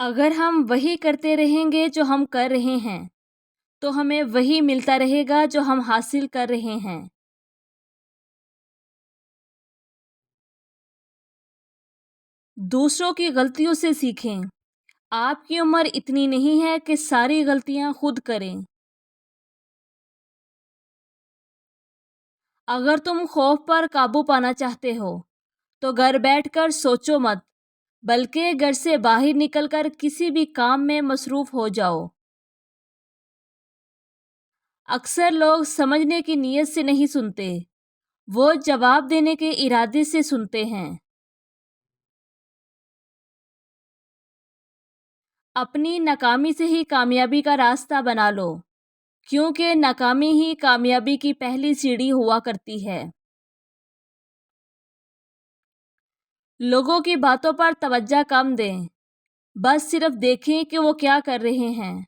अगर हम वही करते रहेंगे जो हम कर रहे हैं, तो हमें वही मिलता रहेगा जो हम हासिल कर रहे हैं। दूसरों की गलतियों से सीखें। आपकी उम्र इतनी नहीं है कि सारी गलतियां खुद करें। अगर तुम खौफ पर काबू पाना चाहते हो, तो घर बैठकर सोचो मत, बल्कि घर से बाहर निकलकर किसी भी काम में मसरूफ हो जाओ। अक्सर लोग समझने की नीयत से नहीं सुनते, वो जवाब देने के इरादे से सुनते हैं। अपनी नाकामी से ही कामयाबी का रास्ता बना लो, क्योंकि नाकामी ही कामयाबी की पहली सीढ़ी हुआ करती है। लोगों की बातों पर तवज्जो कम दें, बस सिर्फ देखें कि वो क्या कर रहे हैं।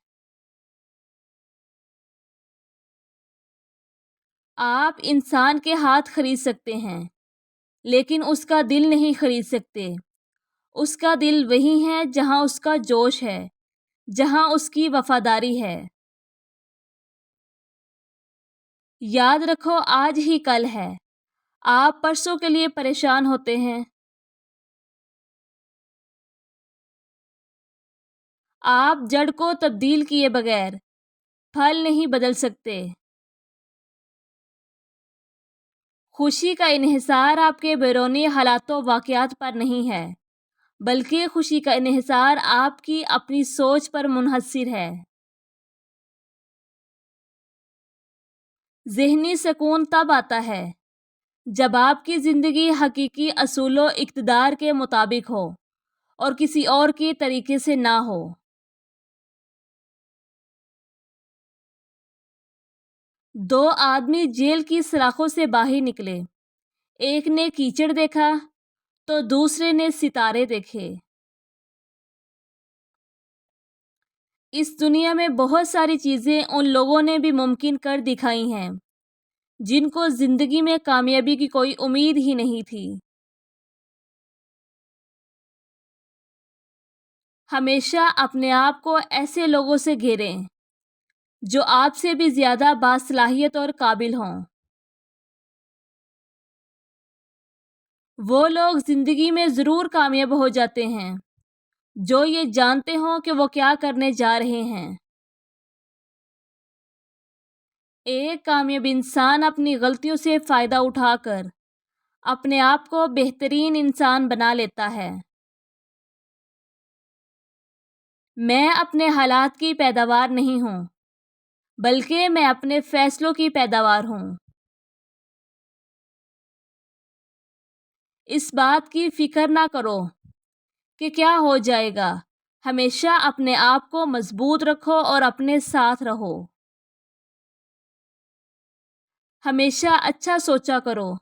आप इंसान के हाथ खरीद सकते हैं, लेकिन उसका दिल नहीं खरीद सकते। उसका दिल वही है जहां उसका जोश है, जहां उसकी वफादारी है। याद रखो, आज ही कल है। आप परसों के लिए परेशान होते हैं। आप जड़ को तब्दील किए बगैर फल नहीं बदल सकते। खुशी का इन्हिसार आपके बैरूनी हालातों वाक़यात पर नहीं है, बल्कि खुशी का इन्हिसार आपकी अपनी सोच पर मुनहसर है। ज़हनी सुकून तब आता है जब आपकी ज़िंदगी हकीकी असूलों इक़्तिदार के मुताबिक हो और किसी और के तरीके से ना हो। दो आदमी जेल की सलाखों से बाहर निकले। एक ने कीचड़ देखा, तो दूसरे ने सितारे देखे। इस दुनिया में बहुत सारी चीज़ें उन लोगों ने भी मुमकिन कर दिखाई हैं जिनको ज़िंदगी में कामयाबी की कोई उम्मीद ही नहीं थी। हमेशा अपने आप को ऐसे लोगों से घेरें जो आपसे भी ज़्यादा बासलाहियत और काबिल हों। वो लोग ज़िंदगी में ज़रूर कामयाब हो जाते हैं जो ये जानते हों कि वो क्या करने जा रहे हैं। एक कामयाब इंसान अपनी गलतियों से फ़ायदा उठाकर अपने आप को बेहतरीन इंसान बना लेता है। मैं अपने हालात की पैदावार नहीं हूँ, बल्कि मैं अपने फ़ैसलों की पैदावार हूँ। इस बात की फ़िक्र ना करो कि क्या हो जाएगा। हमेशा अपने आप को मज़बूत रखो और अपने साथ रहो। हमेशा अच्छा सोचा करो,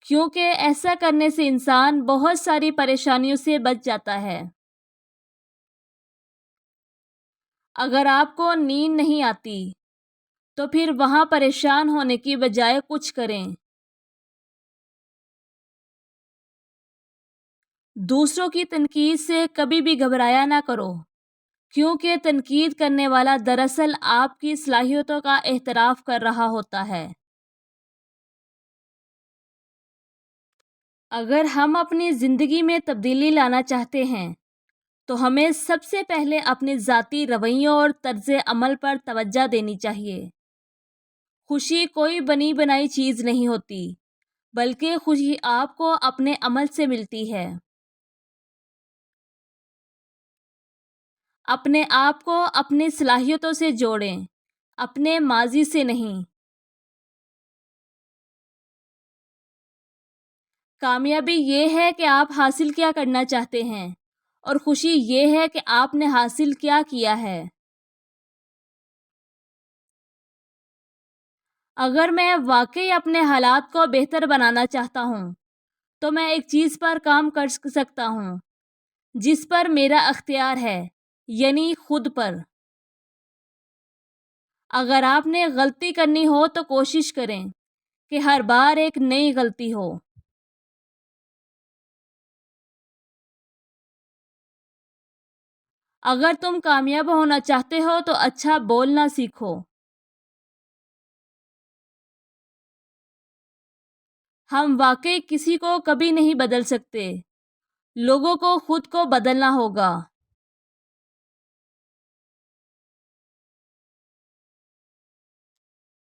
क्योंकि ऐसा करने से इंसान बहुत सारी परेशानियों से बच जाता है। अगर आपको नींद नहीं आती, तो फिर वहाँ परेशान होने की बजाय कुछ करें। दूसरों की तनकीद से कभी भी घबराया ना करो, क्योंकि तनकीद करने वाला दरअसल आपकी सलाहियतों का एहतराफ कर रहा होता है। अगर हम अपनी ज़िंदगी में तब्दीली लाना चाहते हैं, तो हमें सबसे पहले अपने ज़ाती रवैयों और तर्ज़ अमल पर तवज्जो देनी चाहिए। खुशी कोई बनी बनाई चीज़ नहीं होती, बल्कि खुशी आपको अपने अमल से मिलती है। अपने आप को अपनी सलाहियतों से जोड़ें, अपने माजी से नहीं। कामयाबी ये है कि आप हासिल क्या करना चाहते हैं, और खुशी ये है कि आपने हासिल क्या किया है। अगर मैं वाकई अपने हालात को बेहतर बनाना चाहता हूँ, तो मैं एक चीज़ पर काम कर सकता हूँ जिस पर मेरा अख्तियार है, यानी खुद पर। अगर आपने गलती करनी हो, तो कोशिश करें कि हर बार एक नई गलती हो। اگر تم کامیاب ہونا چاہتے ہو تو اچھا بولنا سیکھو. ہم واقعی کسی کو کبھی نہیں بدل سکتے. لوگوں کو خود کو بدلنا ہوگا.